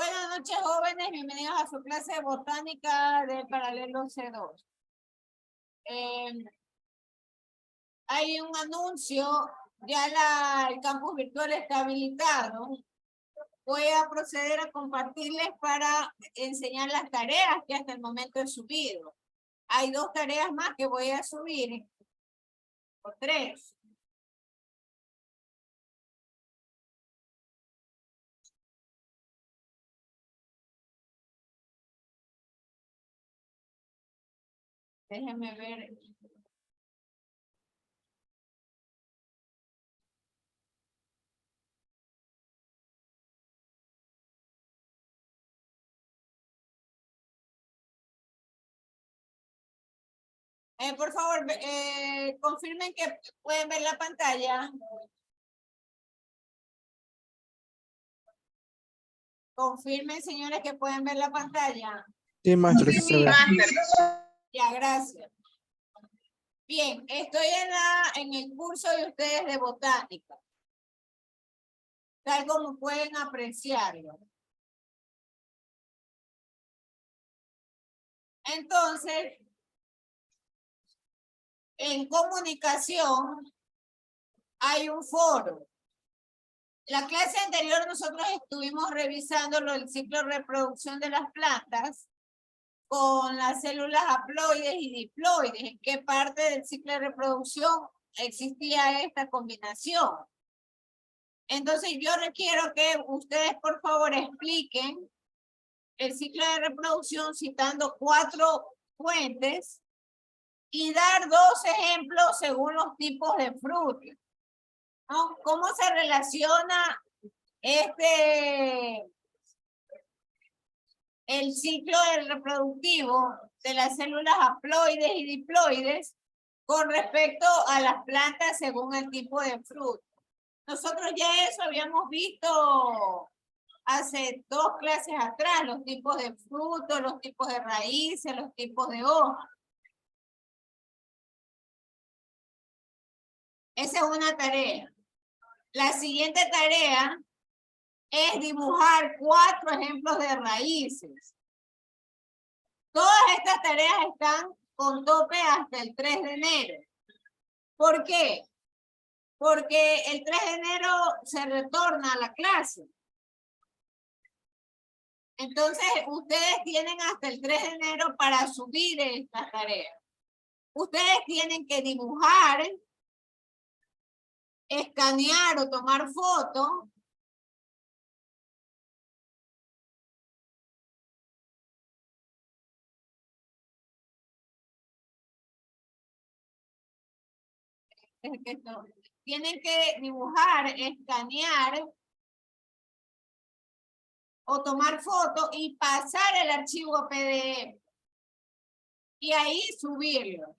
Buenas noches, jóvenes. Bienvenidos a su clase de botánica del paralelo C2. Hay un anuncio, ya el campus virtual está habilitado. Voy a proceder a compartirles para enseñar las tareas que hasta el momento he subido. Hay 2 tareas más que voy a subir, o 3. Déjenme ver. Por favor, confirmen que pueden ver la pantalla. Confirmen, señores, que pueden ver la pantalla. Sí, maestro, sí se ve. Ya, gracias. Bien, estoy en el curso de ustedes de botánica. Tal como pueden apreciarlo. Entonces, en comunicación hay un foro. La clase anterior nosotros estuvimos revisando lo del ciclo de reproducción de las plantas con las células haploides y diploides. ¿En qué parte del ciclo de reproducción existía esta combinación? Entonces yo requiero que ustedes por favor expliquen el ciclo de reproducción citando 4 fuentes y dar 2 ejemplos según los tipos de frutos, ¿no? ¿Cómo se relaciona el ciclo reproductivo de las células haploides y diploides con respecto a las plantas según el tipo de fruto? Nosotros ya eso habíamos visto hace 2 clases atrás, los tipos de frutos, los tipos de raíces, los tipos de hojas. Esa es una tarea. La siguiente tarea es dibujar 4 ejemplos de raíces. Todas estas tareas están con tope hasta el 3 de enero. ¿Por qué? Porque el 3 de enero se retorna a la clase. Entonces, ustedes tienen hasta el 3 de enero para subir estas tareas. Ustedes tienen que dibujar, escanear o tomar foto tienen que dibujar, escanear o tomar foto y pasar el archivo a PDF y ahí subirlo.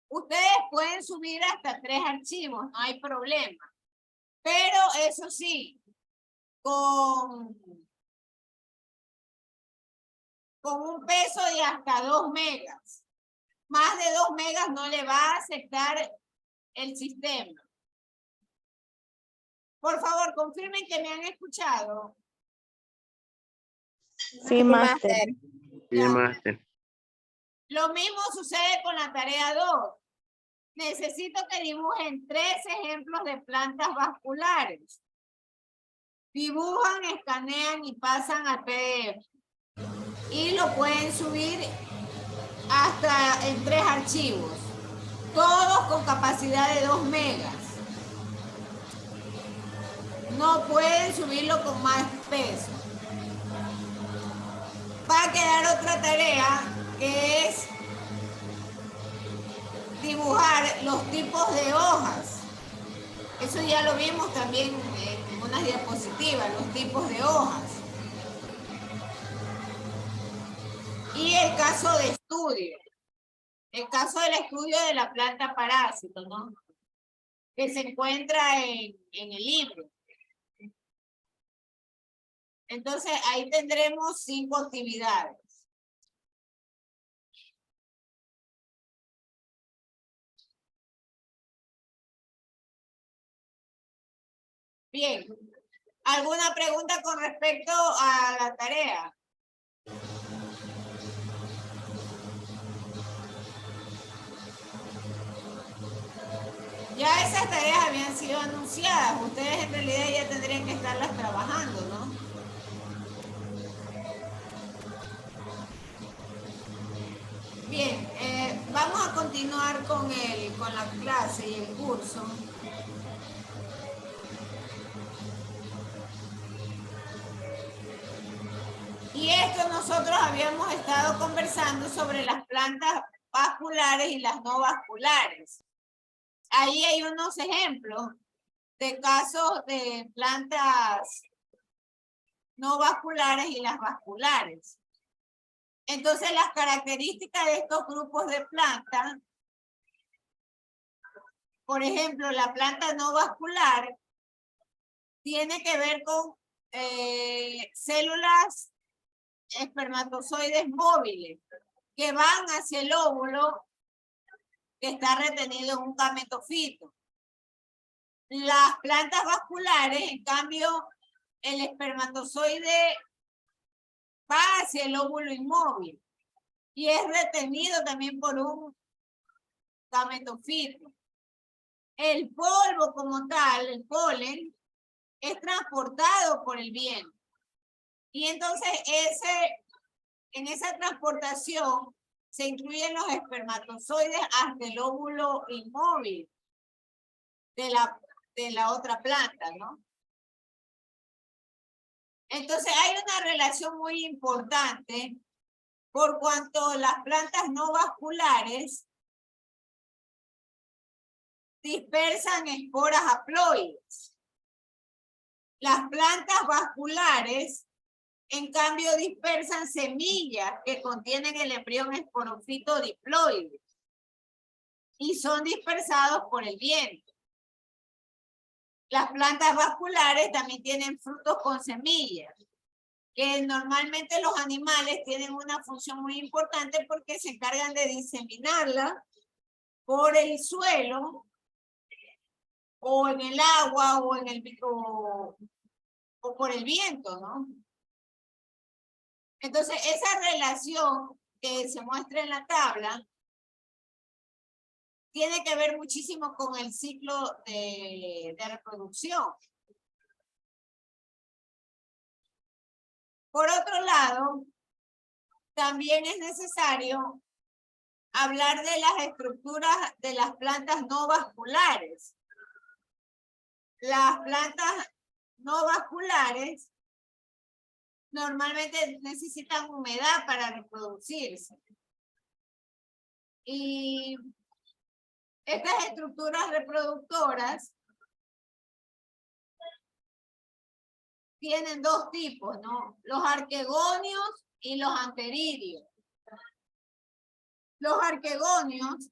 Ustedes pueden subir hasta 3 archivos, no hay problema. Pero eso sí, con un peso de hasta 2 megas. Más de 2 megas no le va a aceptar el sistema. Por favor, confirmen que me han escuchado. Sí, máster. Sí, máster. Lo mismo sucede con la tarea 2. Necesito que dibujen 3 ejemplos de plantas vasculares. Dibujan, escanean y pasan al PDF. Y lo pueden subir hasta en 3 archivos. Todos con capacidad de 2 megas. No pueden subirlo con más peso. Va a quedar otra tarea que es dibujar los tipos de hojas. Eso ya lo vimos también en unas diapositivas, los tipos de hojas. Y el caso de estudio. El caso del estudio de la planta parásito, ¿no? Que se encuentra en el libro. Entonces, ahí tendremos 5 actividades. Bien, ¿Alguna pregunta con respecto a la tarea? Ya esas tareas habían sido anunciadas. Ustedes en realidad ya tendrían que estarlas trabajando, ¿no? Bien, vamos a continuar con la clase y el curso. Y esto nosotros habíamos estado conversando sobre las plantas vasculares y las no vasculares. Ahí hay unos ejemplos de casos de plantas no vasculares y las vasculares. Entonces, las características de estos grupos de plantas, por ejemplo, la planta no vascular, tiene que ver con células espermatozoides móviles que van hacia el óvulo que está retenido en un gametofito. Las plantas vasculares, en cambio, el espermatozoide va hacia el óvulo inmóvil y es retenido también por un gametofito. El polvo como tal, el polen, es transportado por el viento. Y entonces en esa transportación se incluyen los espermatozoides hasta el óvulo inmóvil de la otra planta, ¿no? Entonces hay una relación muy importante por cuanto las plantas no vasculares dispersan esporas haploides. Las plantas vasculares, en cambio, dispersan semillas que contienen el embrión esporofito diploide y son dispersados por el viento. Las plantas vasculares también tienen frutos con semillas, que normalmente los animales tienen una función muy importante porque se encargan de diseminarla por el suelo o en el agua o por el viento, ¿no? Entonces, esa relación que se muestra en la tabla tiene que ver muchísimo con el ciclo de reproducción. Por otro lado, también es necesario hablar de las estructuras de las plantas no vasculares. Las plantas no vasculares normalmente necesitan humedad para reproducirse. Y estas estructuras reproductoras tienen dos tipos, ¿no? Los arquegonios y los anteridios. Los arquegonios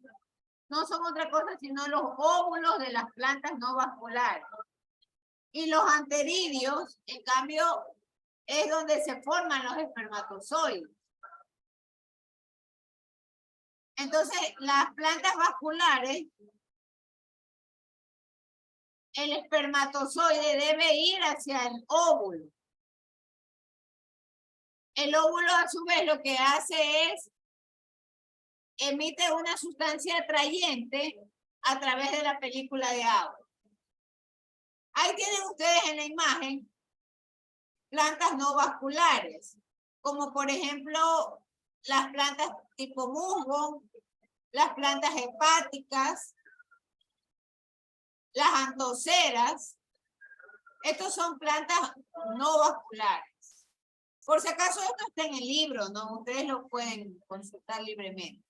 no son otra cosa sino los óvulos de las plantas no vasculares. Y los anteridios, en cambio, es donde se forman los espermatozoides. Entonces, las plantas vasculares, el espermatozoide debe ir hacia el óvulo. El óvulo, a su vez, lo que hace es emite una sustancia atrayente a través de la película de agua. Ahí tienen ustedes en la imagen plantas no vasculares, como por ejemplo las plantas tipo musgo, las plantas hepáticas, las antoceras. Estos son plantas no vasculares. Por si acaso esto está en el libro, ¿no? Ustedes lo pueden consultar libremente.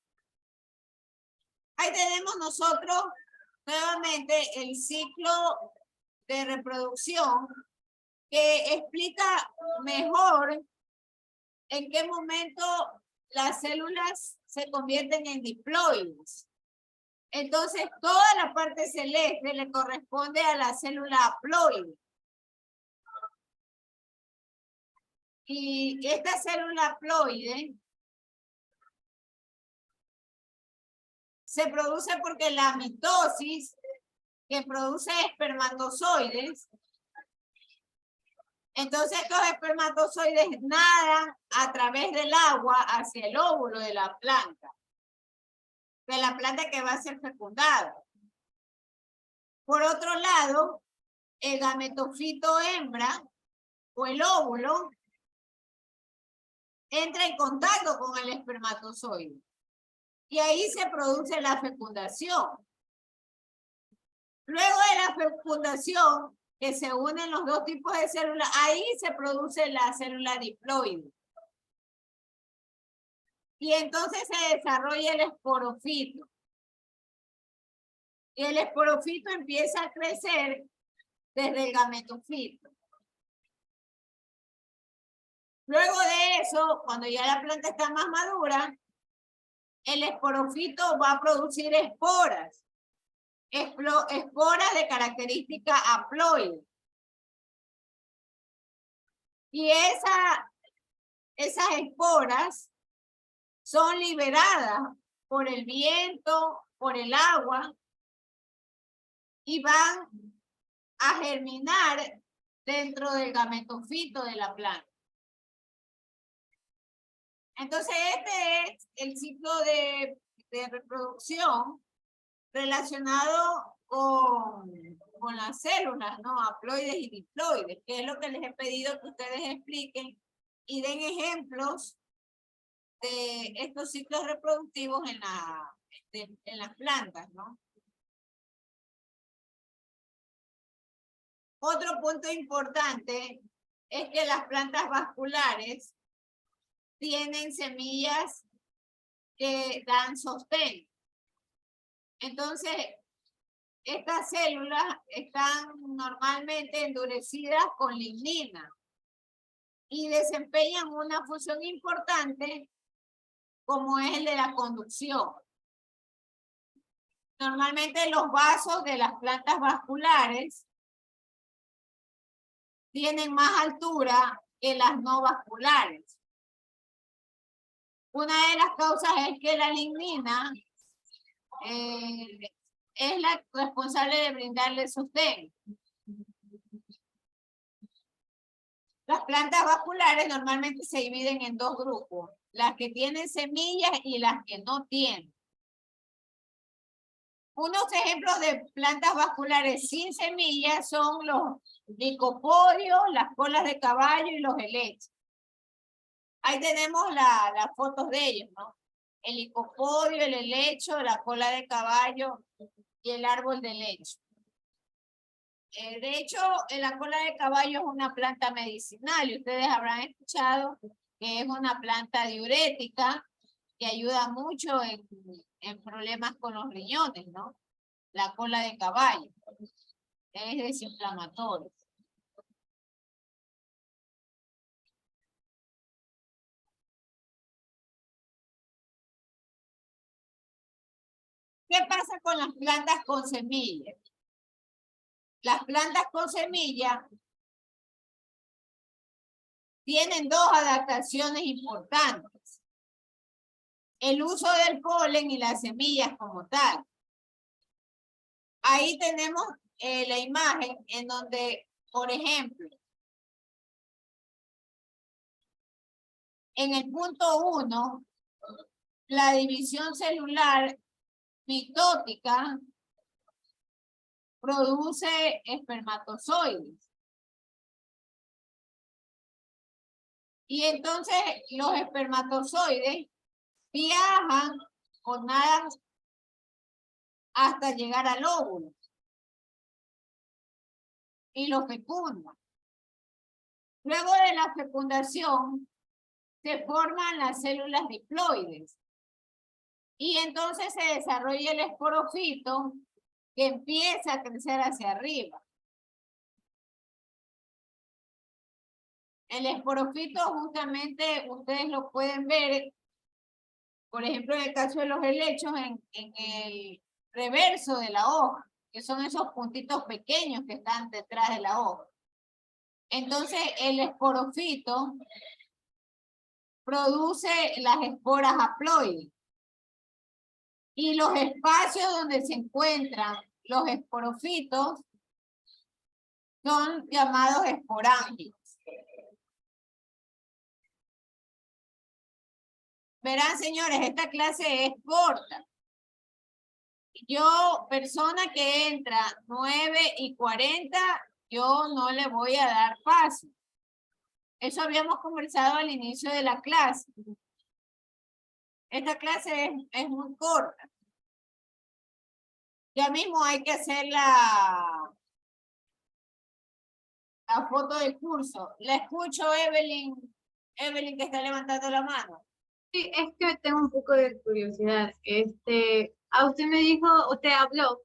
Ahí tenemos nosotros nuevamente el ciclo de reproducción que explica mejor en qué momento las células se convierten en diploides. Entonces, toda la parte celeste le corresponde a la célula haploide. Y esta célula haploide se produce porque la mitosis, que produce espermatozoides, Entonces estos espermatozoides nadan a través del agua hacia el óvulo de la planta que va a ser fecundada. Por otro lado, el gametofito hembra o el óvulo entra en contacto con el espermatozoide y ahí se produce la fecundación. Luego de la fecundación, que se unen los dos tipos de células, ahí se produce la célula diploide. Y entonces se desarrolla el esporofito. Y el esporofito empieza a crecer desde el gametofito. Luego de eso, cuando ya la planta está más madura, el esporofito va a producir esporas. Esporas de característica haploide. Y esas esporas son liberadas por el viento, por el agua, y van a germinar dentro del gametofito de la planta. Entonces, este es el ciclo de reproducción relacionado con las células, ¿no? Haploides y diploides, que es lo que les he pedido que ustedes expliquen y den ejemplos de estos ciclos reproductivos en las plantas, ¿no? Otro punto importante es que las plantas vasculares tienen semillas que dan sostén. Entonces, estas células están normalmente endurecidas con lignina y desempeñan una función importante como es el de la conducción. Normalmente los vasos de las plantas vasculares tienen más altura que las no vasculares. Una de las causas es que la lignina es la responsable de brindarle sostén. Las plantas vasculares normalmente se dividen en dos grupos, las que tienen semillas y las que no tienen. Unos ejemplos de plantas vasculares sin semillas son los licopodios, las colas de caballo y los helechos. Ahí tenemos las fotos de ellos, ¿no? El licopodio, el helecho, la cola de caballo y el árbol de helecho. De hecho, la cola de caballo es una planta medicinal y ustedes habrán escuchado que es una planta diurética que ayuda mucho en problemas con los riñones, ¿no? La cola de caballo es desinflamatorio. ¿Qué pasa con las plantas con semillas? Las plantas con semilla tienen dos adaptaciones importantes. El uso del polen y las semillas como tal. Ahí tenemos la imagen en donde, por ejemplo, en el punto 1, la división celular mitótica produce espermatozoides. Y entonces los espermatozoides viajan o nadan hasta llegar al óvulo y lo fecundan. Luego de la fecundación se forman las células diploides y entonces se desarrolla el esporofito que empieza a crecer hacia arriba. El esporofito justamente ustedes lo pueden ver, por ejemplo, en el caso de los helechos, en el reverso de la hoja, que son esos puntitos pequeños que están detrás de la hoja. Entonces, el esporofito produce las esporas haploides. Y los espacios donde se encuentran los esporofitos son llamados esporángidos. Verán, señores, esta clase es corta. Yo, persona que entra 9:40, yo no le voy a dar paso. Eso habíamos conversado al inicio de la clase. Esta clase es muy corta. Ya mismo hay que hacer la foto del curso. La escucho, Evelyn. Evelyn, que está levantando la mano. Sí, es que tengo un poco de curiosidad. A usted me dijo, usted habló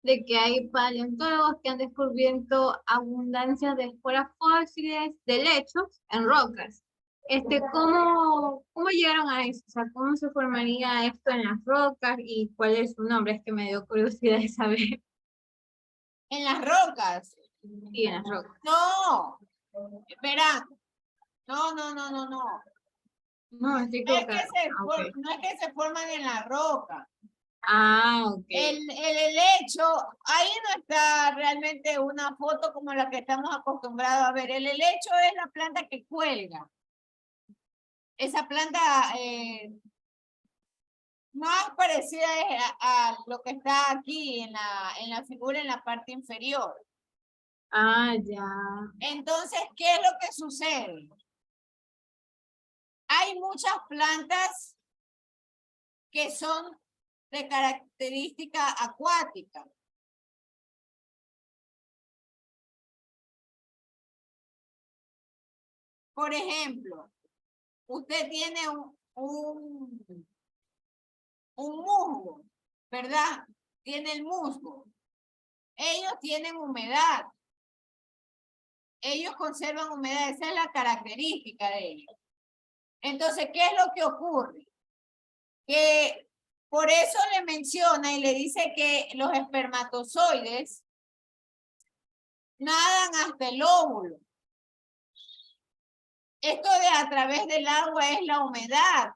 de que hay paleontólogos que han descubierto abundancia de esporas fósiles de lechos en rocas. ¿Cómo llegaron a eso? O sea, ¿cómo se formaría esto en las rocas y cuál es su nombre? Es que me dio curiosidad de saber. En las rocas. Sí, en las rocas. No. Verán. No, no, no, no, no. No, estoy No es que equivocada. Okay. no es que se forman en la roca. Ok. El helecho, ahí no está realmente una foto como la que estamos acostumbrados a ver. El helecho es la planta que cuelga. Esa planta más parecida es a lo que está aquí en la figura en la parte inferior. Ah, ya. Entonces, ¿qué es lo que sucede? Hay muchas plantas que son de característica acuática. Por ejemplo, usted tiene un musgo, ¿verdad? Tiene el musgo. Ellos tienen humedad. Ellos conservan humedad. Esa es la característica de ellos. Entonces, ¿qué es lo que ocurre? Que por eso le menciona y le dice que los espermatozoides nadan hasta el óvulo. Esto de a través del agua es la humedad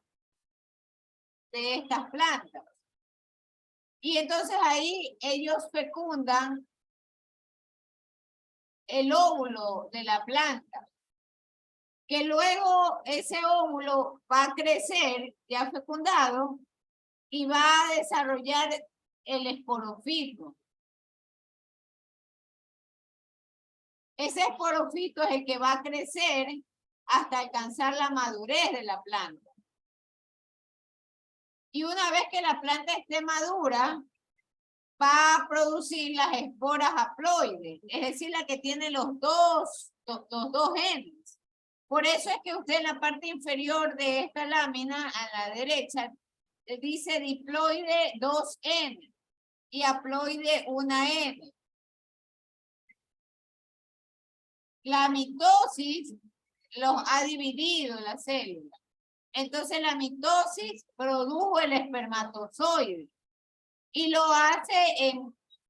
de estas plantas. Y entonces ahí ellos fecundan el óvulo de la planta, que luego ese óvulo va a crecer, ya fecundado, y va a desarrollar el esporofito. Ese esporofito es el que va a crecer hasta alcanzar la madurez de la planta. Y una vez que la planta esté madura, va a producir las esporas haploides, es decir, la que tiene los dos genes. Por eso es que usted en la parte inferior de esta lámina, a la derecha, dice diploide 2N y haploide 1N. La mitosis los ha dividido la célula. Entonces la mitosis produjo el espermatozoide y lo hace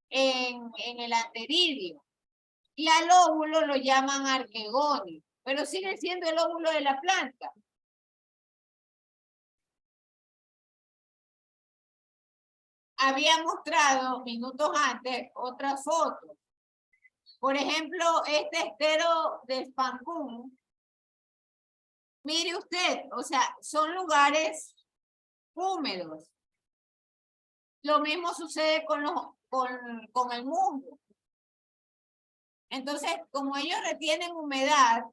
en el anteridio. Y al óvulo lo llaman arquegonio, pero sigue siendo el óvulo de la planta. Había mostrado minutos antes otras fotos. Por ejemplo, este estero de Spancún. Mire usted, o sea, son lugares húmedos. Lo mismo sucede con el musgo. Entonces, como ellos retienen humedad,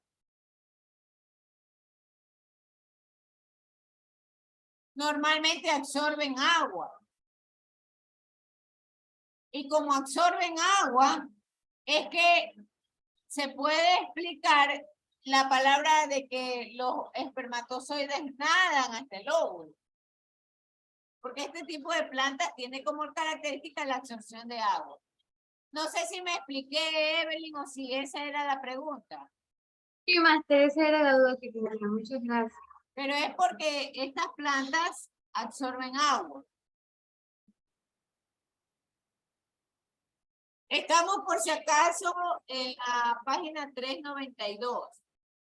normalmente absorben agua. Y como absorben agua, es que se puede explicar la palabra de que los espermatozoides nadan hasta el óvulo. Porque este tipo de plantas tiene como característica la absorción de agua. No sé si me expliqué, Evelyn, o si esa era la pregunta. Sí, Master, esa era la duda que tenía. Muchas gracias. Pero es porque estas plantas absorben agua. Estamos, por si acaso, en la página 392.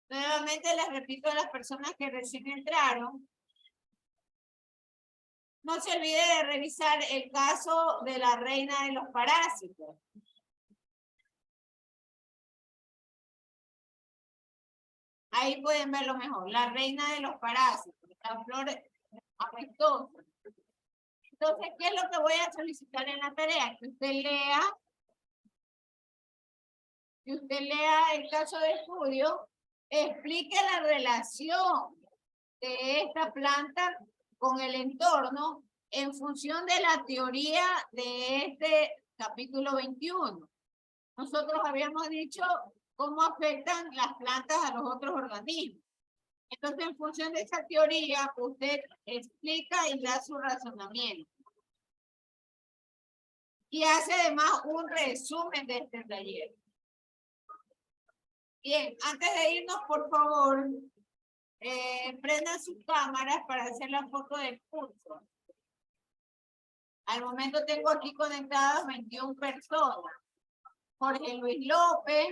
Nuevamente les repito a las personas que recién entraron. No se olvide de revisar el caso de la reina de los parásitos. Ahí pueden verlo mejor. La reina de los parásitos. La flor amistoso. Entonces, ¿qué es lo que voy a solicitar en la tarea? Que usted lea el caso de estudio, explique la relación de esta planta con el entorno en función de la teoría de este capítulo 21. Nosotros habíamos dicho cómo afectan las plantas a los otros organismos. Entonces, en función de esa teoría, usted explica y da su razonamiento. Y hace además un resumen de este taller. Bien, antes de irnos, por favor, prendan sus cámaras para hacer la foto del curso. Al momento tengo aquí conectadas 21 personas. Jorge Luis López,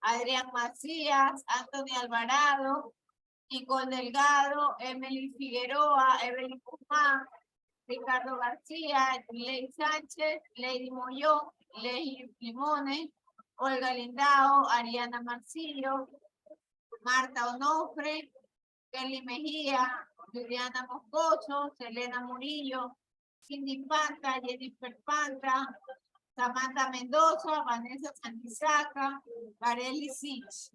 Adrián Macías, Antonio Alvarado, Nicole Delgado, Emily Figueroa, Evelyn Guzmán, Ricardo García, Ley Sánchez, Lady Moyón, Ley Limones, Olga Lindao, Ariana Marcillo, Marta Onofre, Kelly Mejía, Juliana Moscoso, Selena Murillo, Cindy Panta, Jennifer Panta, Samantha Mendoza, Vanessa Santizaca, Vareli Sich.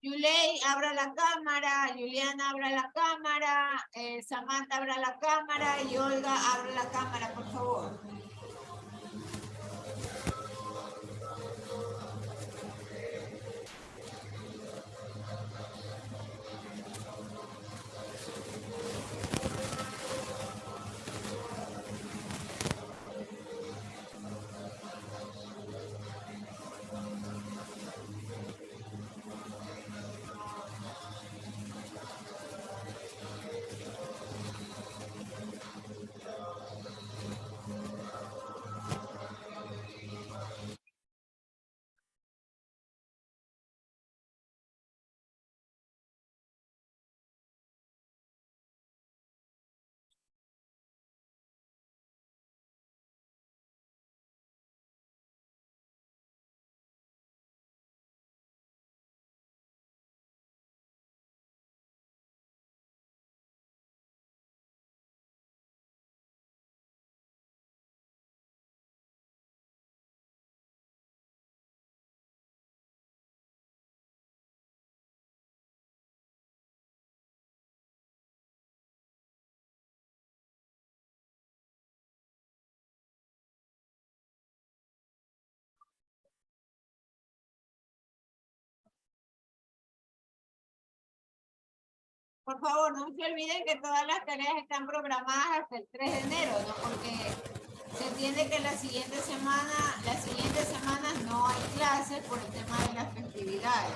Yulei, abra la cámara, Juliana, abra la cámara, Samantha, abra la cámara y Olga, abra la cámara, por favor. Por favor, no se olviden que todas las tareas están programadas hasta el 3 de enero, ¿no? Porque se entiende que las siguientes semanas no hay clases por el tema de las festividades.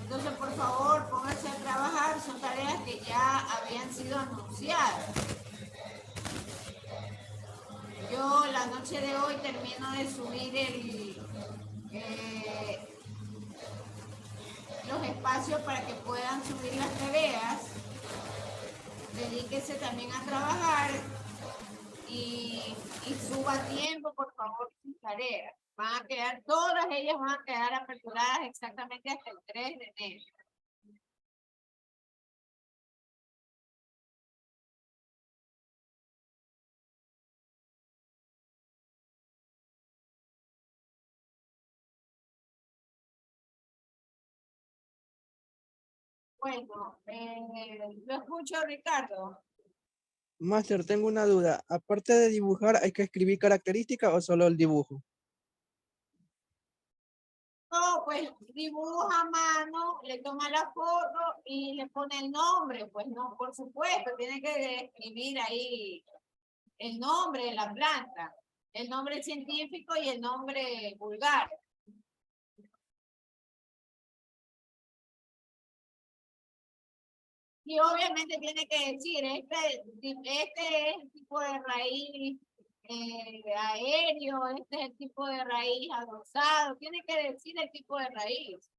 Entonces, por favor, pónganse a trabajar, son tareas que ya habían sido anunciadas. Yo la noche de hoy termino de subir los espacios para que puedan subir las tareas. Dedíquese también a trabajar y suba a tiempo, por favor, sus tareas. Van a quedar, todas ellas van a quedar aperturadas exactamente hasta el 3 de enero. Bueno, lo escucho, Ricardo. Máster, tengo una duda. Aparte de dibujar, ¿hay que escribir características o solo el dibujo? No, pues dibuja a mano, le toma la foto y le pone el nombre. Pues no, por supuesto, tiene que escribir ahí el nombre de la planta, el nombre científico y el nombre vulgar. Y obviamente tiene que decir, este es el tipo de raíz aéreo, este es el tipo de raíz adosado, tiene que decir el tipo de raíz.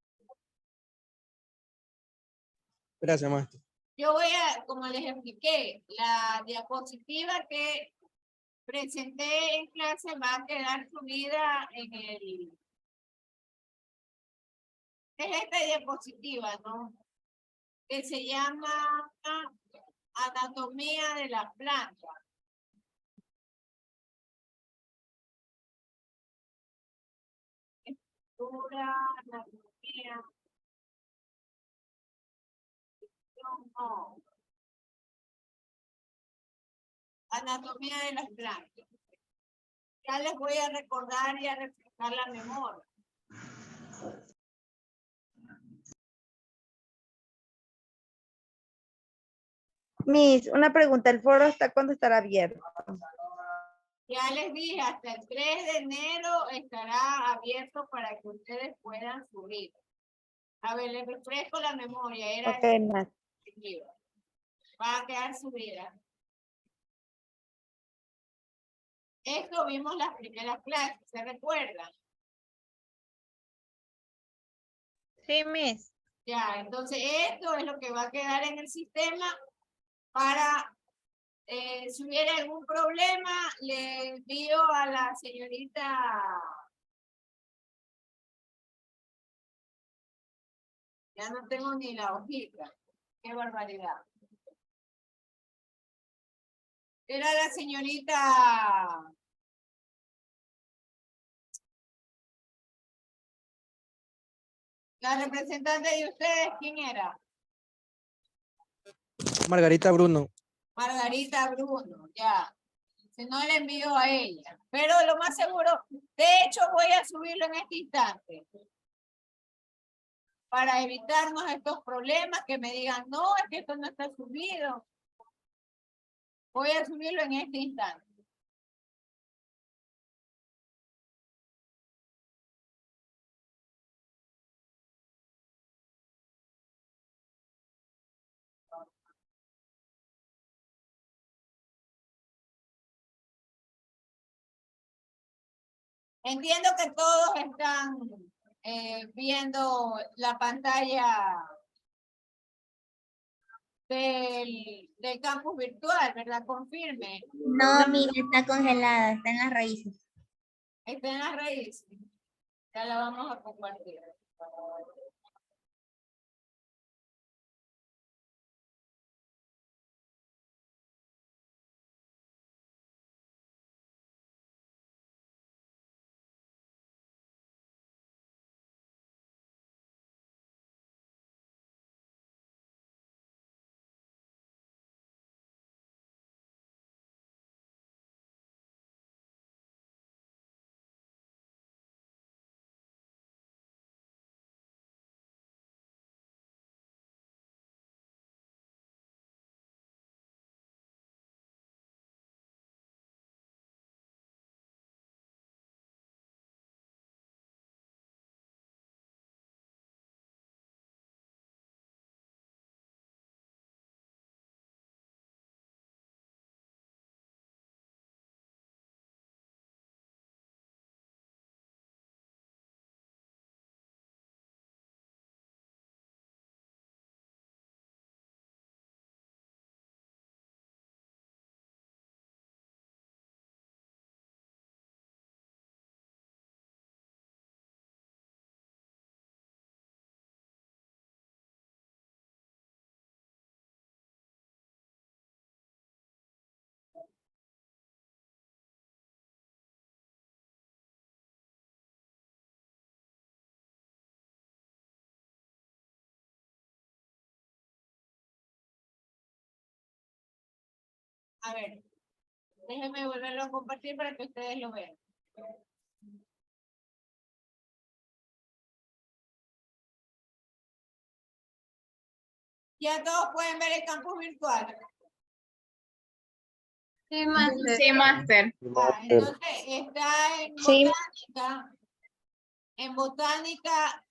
Gracias, maestro. Yo voy a, como les expliqué, la diapositiva que presenté en clase va a quedar subida en el... Es esta diapositiva, ¿no? que se llama anatomía de la planta. Estructura, anatomía. No. Anatomía de las plantas. Ya les voy a recordar y a refrescar la memoria. Miss, una pregunta, ¿el foro hasta cuándo estará abierto? Ya les dije, hasta el 3 de enero estará abierto para que ustedes puedan subir. A ver, les refresco la memoria. Era Ok, más. va a quedar subida. Esto vimos las primeras clases, ¿se recuerdan? Sí, Miss. Ya, entonces esto es lo que va a quedar en el sistema para, si hubiera algún problema, le envío a la señorita. Ya no tengo ni la hojita. Qué barbaridad. Era la señorita. La representante de ustedes, ¿quién era? Margarita Bruno. Margarita Bruno, ya. Si no, le envío a ella. Pero lo más seguro, de hecho, voy a subirlo en este instante. Para evitarnos estos problemas que me digan, no, es que esto no está subido. Voy a subirlo en este instante. Entiendo que todos están viendo la pantalla del campus virtual, ¿verdad? Confirme. No, mira, está congelada, está en las raíces. Está en las raíces. Ya la vamos a compartir. A ver, déjenme volverlo a compartir para que ustedes lo vean. Ya todos pueden ver el campus virtual. Sí, máster. Sí, máster. Entonces está en Sí. botánica. En botánica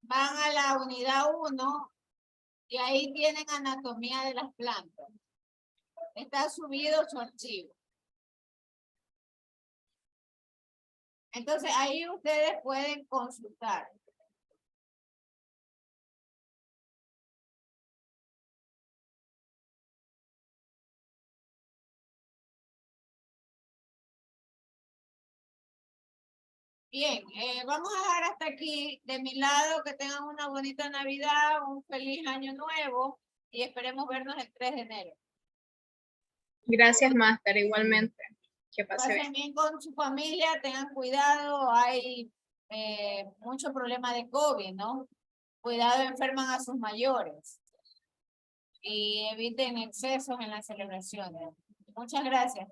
van a la unidad 1 y ahí tienen anatomía de las plantas. Está subido su archivo. Entonces ahí ustedes pueden consultar. Bien, vamos a dejar hasta aquí. De mi lado, que tengan una bonita Navidad, un feliz año nuevo y esperemos vernos el 3 de enero. Gracias, Máster, igualmente. Que pase bien. Pasen bien con su familia, tengan cuidado, hay mucho problema de COVID, ¿no? Cuidado, enferman a sus mayores y eviten excesos en las celebraciones. Muchas gracias.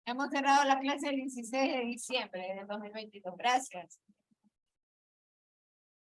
Hemos cerrado la clase el 16 de diciembre de 2022. Gracias.